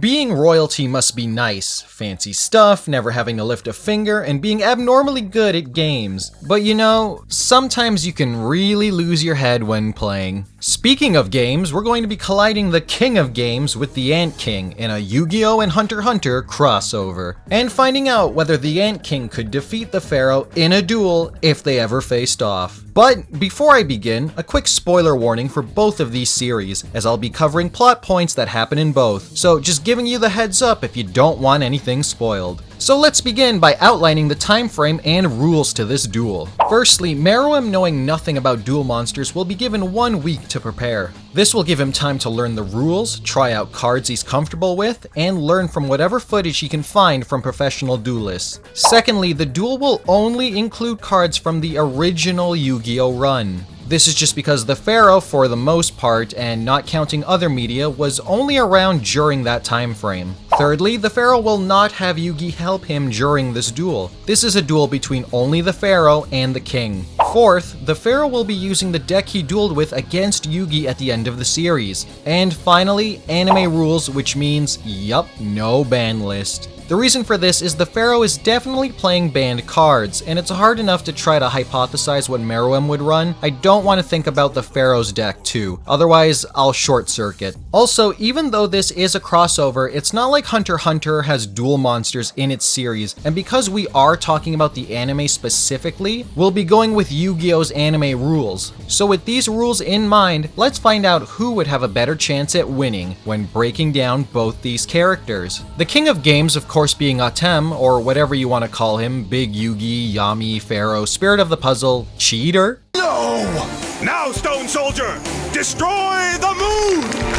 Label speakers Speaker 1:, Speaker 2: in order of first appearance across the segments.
Speaker 1: Being royalty must be nice. Fancy stuff, never having to lift a finger, and being abnormally good at games. But you know, sometimes you can really lose your head when playing. Speaking of games, we're going to be colliding the king of games with the Ant King in a Yu-Gi-Oh and HunterxHunter crossover, and finding out whether the Ant King could defeat the Pharaoh in a duel if they ever faced off. But before I begin, a quick spoiler warning for both of these series, as I'll be covering plot points that happen in both, so just giving you the heads up if you don't want anything spoiled. So let's begin by outlining the time frame and rules to this duel. Firstly, Meruem, knowing nothing about duel monsters, will be given 1 week to prepare. This will give him time to learn the rules, try out cards he's comfortable with, and learn from whatever footage he can find from professional duelists. Secondly, the duel will only include cards from the original Yu-Gi-Oh run. This is just because the Pharaoh, for the most part, and not counting other media, was only around during that time frame. Thirdly, the Pharaoh will not have Yugi help him during this duel. This is a duel between only the Pharaoh and the King. Fourth, the Pharaoh will be using the deck he dueled with against Yugi at the end of the series. And finally, anime rules, which means, yup, no ban list. The reason for this is the Pharaoh is definitely playing banned cards, and it's hard enough to try to hypothesize what Meruem would run. I don't want to think about the Pharaoh's deck too, otherwise I'll short circuit. Also, even though this is a crossover, it's not like HunterxHunter has duel monsters in its series, and because we are talking about the anime specifically, we'll be going with Yu-Gi-Oh's anime rules. So with these rules in mind, let's find out who would have a better chance at winning when breaking down both these characters. The King of Games, of course, being Atem, or whatever you want to call him, Big Yugi, Yami, Pharaoh, Spirit of the Puzzle, Cheater.
Speaker 2: No! Now, Stone Soldier, destroy the moon!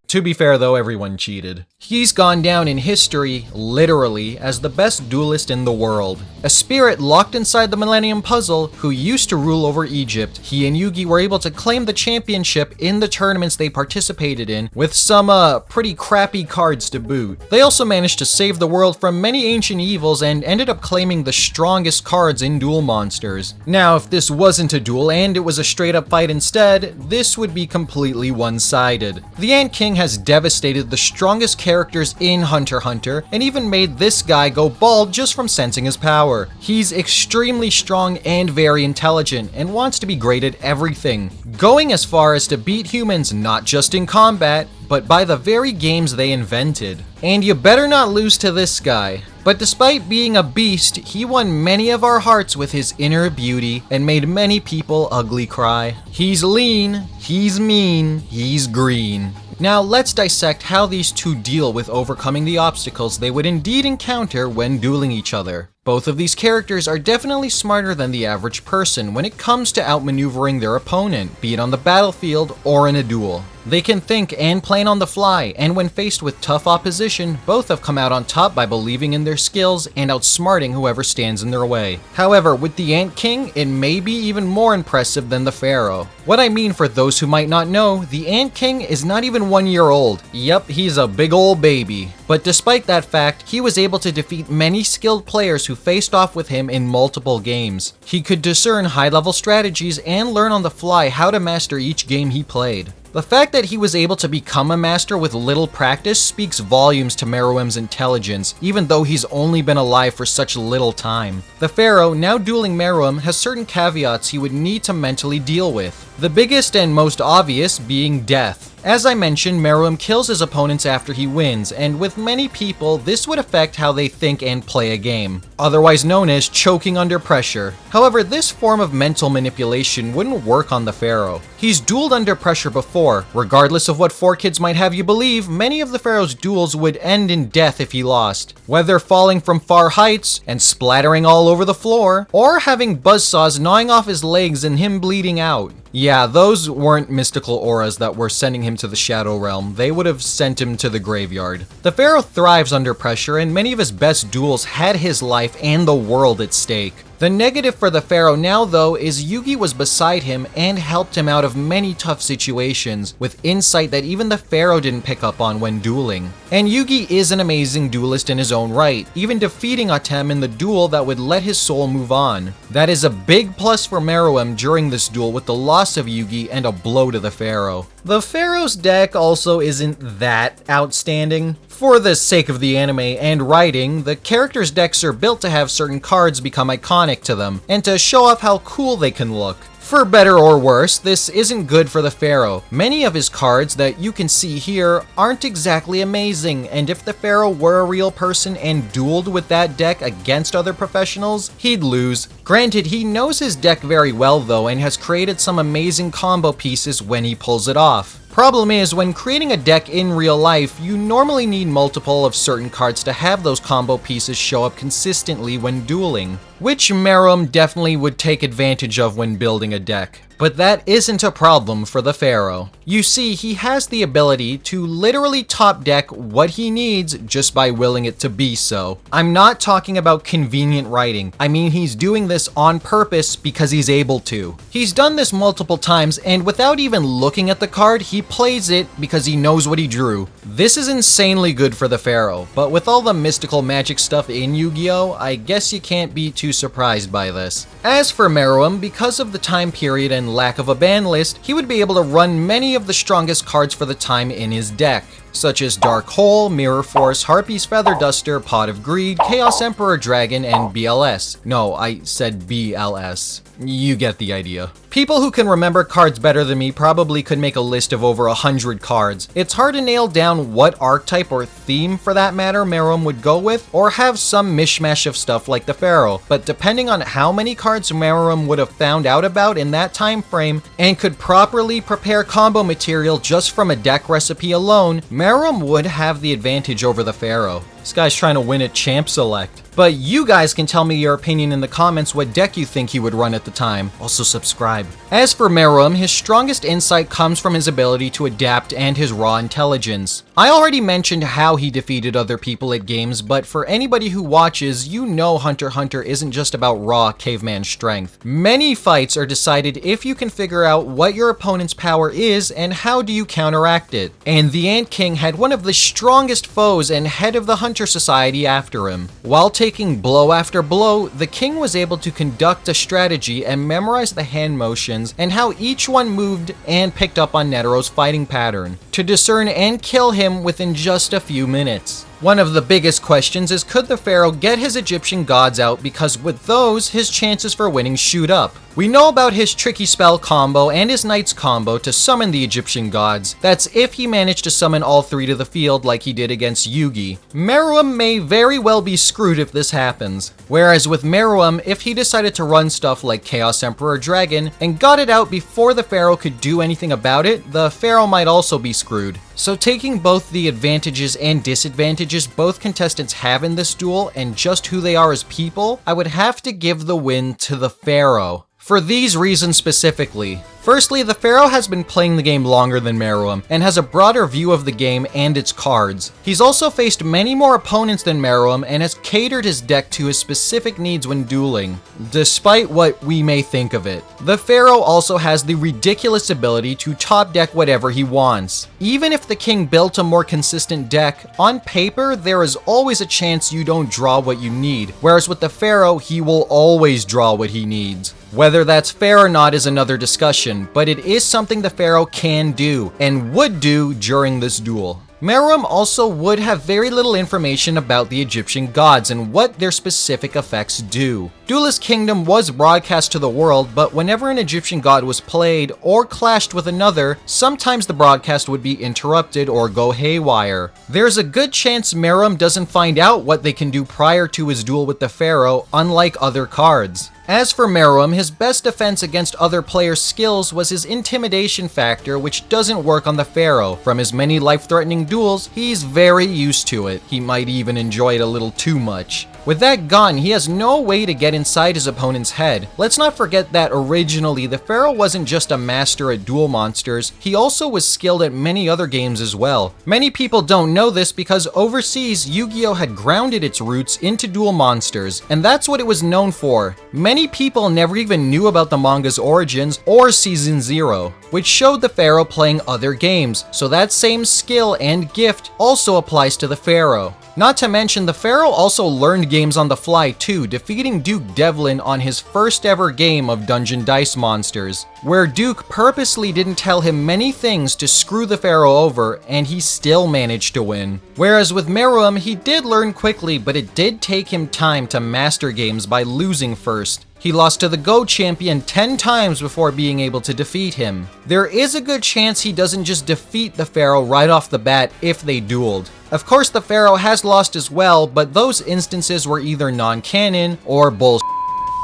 Speaker 1: To be fair though, everyone cheated. He's gone down in history, literally, as the best duelist in the world. A spirit locked inside the Millennium Puzzle who used to rule over Egypt, he and Yugi were able to claim the championship in the tournaments they participated in, with some pretty crappy cards to boot. They also managed to save the world from many ancient evils and ended up claiming the strongest cards in duel monsters. Now, if this wasn't a duel and it was a straight up fight instead, this would be completely one-sided. The Ant King has devastated the strongest characters in HunterxHunter, and even made this guy go bald just from sensing his power. He's extremely strong and very intelligent, and wants to be great at everything, going as far as to beat humans not just in combat, but by the very games they invented. And you better not lose to this guy. But despite being a beast, he won many of our hearts with his inner beauty, and made many people ugly cry. He's lean, he's mean, he's green. Now let's dissect how these two deal with overcoming the obstacles they would indeed encounter when dueling each other. Both of these characters are definitely smarter than the average person when it comes to outmaneuvering their opponent, be it on the battlefield or in a duel. They can think and plan on the fly, and when faced with tough opposition, both have come out on top by believing in their skills and outsmarting whoever stands in their way. However, with the Ant King, it may be even more impressive than the Pharaoh. What I mean, for those who might not know, the Ant King is not even 1 year old. Yep, he's a big old baby. But despite that fact, he was able to defeat many skilled players who faced off with him in multiple games. He could discern high-level strategies and learn on the fly how to master each game he played. The fact that he was able to become a master with little practice speaks volumes to Meruem's intelligence, even though he's only been alive for such little time. The Pharaoh, now dueling Meruem, has certain caveats he would need to mentally deal with. The biggest and most obvious being death. As I mentioned, Meruem kills his opponents after he wins, and with many people, this would affect how they think and play a game, otherwise known as choking under pressure. However, this form of mental manipulation wouldn't work on the Pharaoh. He's dueled under pressure before. Regardless of what 4Kids might have you believe, many of the Pharaoh's duels would end in death if he lost. Whether falling from far heights and splattering all over the floor, or having buzzsaws gnawing off his legs and him bleeding out. Yeah, those weren't mystical auras that were sending him to the Shadow Realm. They would have sent him to the graveyard. The Pharaoh thrives under pressure, and many of his best duels had his life and the world at stake. The negative for the Pharaoh now though is Yugi was beside him and helped him out of many tough situations with insight that even the Pharaoh didn't pick up on when dueling. And Yugi is an amazing duelist in his own right, even defeating Atem in the duel that would let his soul move on. That is a big plus for Meruem during this duel with the loss of Yugi and a blow to the Pharaoh. The Pharaoh's deck also isn't that outstanding. For the sake of the anime and writing, the characters' decks are built to have certain cards become iconic to them, and to show off how cool they can look. For better or worse, this isn't good for the Pharaoh. Many of his cards that you can see here aren't exactly amazing, and if the Pharaoh were a real person and dueled with that deck against other professionals, he'd lose. Granted, he knows his deck very well though, and has created some amazing combo pieces when he pulls it off. Problem is, when creating a deck in real life, you normally need multiple of certain cards to have those combo pieces show up consistently when dueling, which Meruem definitely would take advantage of when building a deck. But that isn't a problem for the Pharaoh. You see, he has the ability to literally top deck what he needs just by willing it to be so. I'm not talking about convenient writing. I mean, he's doing this on purpose because he's able to. He's done this multiple times, and without even looking at the card, he plays it because he knows what he drew. This is insanely good for the Pharaoh, but with all the mystical magic stuff in Yu-Gi-Oh, I guess you can't be too surprised by this. As for Meruem, because of the time period and lack of a ban list, he would be able to run many of the strongest cards for the time in his deck, such as Dark Hole, Mirror Force, Harpy's Feather Duster, Pot of Greed, Chaos Emperor Dragon, and BLS. No, I said BLS. You get the idea. People who can remember cards better than me probably could make a list of over 100 cards. It's hard to nail down what archetype or theme for that matter Meruem would go with, or have some mishmash of stuff like the Pharaoh, but depending on how many cards Meruem would have found out about in that time frame and could properly prepare combo material just from a deck recipe alone, Meruem would have the advantage over the Pharaoh. This guy's trying to win at Champ Select. But you guys can tell me your opinion in the comments what deck you think he would run at the time. Also subscribe. As for Meruem, his strongest insight comes from his ability to adapt and his raw intelligence. I already mentioned how he defeated other people at games, but for anybody who watches, you know Hunter x Hunter isn't just about raw caveman strength. Many fights are decided if you can figure out what your opponent's power is and how do you counteract it. And the Ant King had one of the strongest foes and head of the Hunter Society after him. While taking blow after blow, the king was able to conduct a strategy and memorize the hand motions and how each one moved and picked up on Netero's fighting pattern to discern and kill him within just a few minutes. One of the biggest questions is, could the Pharaoh get his Egyptian gods out, because with those, his chances for winning shoot up. We know about his tricky spell combo and his knight's combo to summon the Egyptian gods. That's if he managed to summon all three to the field like he did against Yugi. Meruem may very well be screwed if this happens. Whereas with Meruem, if he decided to run stuff like Chaos Emperor Dragon and got it out before the Pharaoh could do anything about it, the Pharaoh might also be screwed. So taking both the advantages and disadvantages both contestants have in this duel and just who they are as people, I would have to give the win to the Pharaoh. For these reasons specifically. Firstly, the Pharaoh has been playing the game longer than Meruem and has a broader view of the game and its cards. He's also faced many more opponents than Meruem and has catered his deck to his specific needs when dueling, despite what we may think of it. The Pharaoh also has the ridiculous ability to top deck whatever he wants. Even if the king built a more consistent deck, on paper there is always a chance you don't draw what you need, whereas with the Pharaoh he will always draw what he needs. Whether that's fair or not is another discussion, but it is something the Pharaoh can do, and would do during this duel. Meruem also would have very little information about the Egyptian gods and what their specific effects do. Duelist Kingdom was broadcast to the world, but whenever an Egyptian god was played or clashed with another, sometimes the broadcast would be interrupted or go haywire. There's a good chance Meruem doesn't find out what they can do prior to his duel with the Pharaoh, unlike other cards. As for Meruem, his best defense against other players' skills was his intimidation factor, which doesn't work on the Pharaoh. From his many life-threatening duels, he's very used to it. He might even enjoy it a little too much. With that gun, he has no way to get inside his opponent's head. Let's not forget that originally, the Pharaoh wasn't just a master at duel monsters, he also was skilled at many other games as well. Many people don't know this because overseas, Yu-Gi-Oh had grounded its roots into duel monsters, and that's what it was known for. Many people never even knew about the manga's origins or Season 0, which showed the Pharaoh playing other games, so that same skill and gift also applies to the Pharaoh. Not to mention, the Pharaoh also learned games on the fly too, defeating Duke Devlin on his first ever game of Dungeon Dice Monsters, where Duke purposely didn't tell him many things to screw the Pharaoh over, and he still managed to win. Whereas with Meruem, he did learn quickly, but it did take him time to master games by losing first. He lost to the Go champion 10 times before being able to defeat him. There is a good chance he doesn't just defeat the Pharaoh right off the bat if they dueled. Of course, the Pharaoh has lost as well, but those instances were either non-canon or bullshit.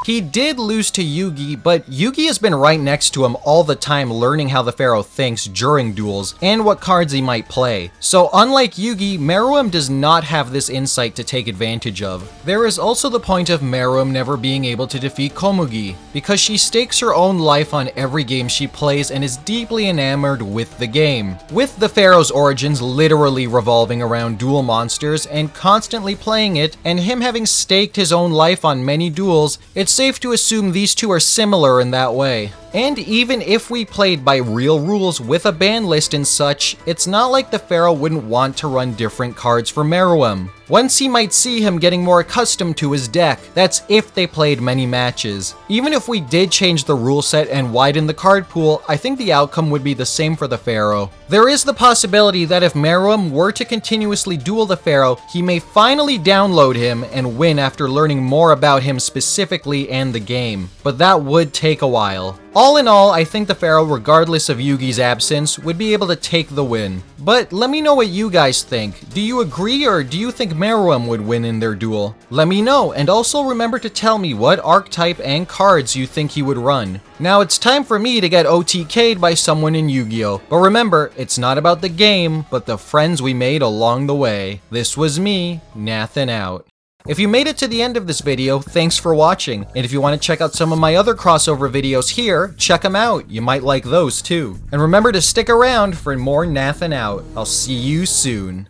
Speaker 1: He did lose to Yugi, but Yugi has been right next to him all the time learning how the Pharaoh thinks during duels and what cards he might play. So unlike Yugi, Meruem does not have this insight to take advantage of. There is also the point of Meruem never being able to defeat Komugi, because she stakes her own life on every game she plays and is deeply enamored with the game. With the Pharaoh's origins literally revolving around duel monsters and constantly playing it, and him having staked his own life on many duels, it's safe to assume these two are similar in that way. And even if we played by real rules with a ban list and such, it's not like the Pharaoh wouldn't want to run different cards for Meruem. Once he might see him getting more accustomed to his deck, that's if they played many matches. Even if we did change the rule set and widen the card pool, I think the outcome would be the same for the Pharaoh. There is the possibility that if Meruem were to continuously duel the Pharaoh, he may finally download him and win after learning more about him specifically and the game. But that would take a while. All in all, I think the Pharaoh, regardless of Yugi's absence, would be able to take the win. But let me know what you guys think. Do you agree, or do you think Meruem would win in their duel? Let me know, and also remember to tell me what archetype and cards you think he would run. Now it's time for me to get OTK'd by someone in Yu-Gi-Oh! But remember, it's not about the game, but the friends we made along the way. This was me, Nathan out. If you made it to the end of this video, thanks for watching. And if you want to check out some of my other crossover videos here, check them out. You might like those too. And remember to stick around for more Nathan out. I'll see you soon.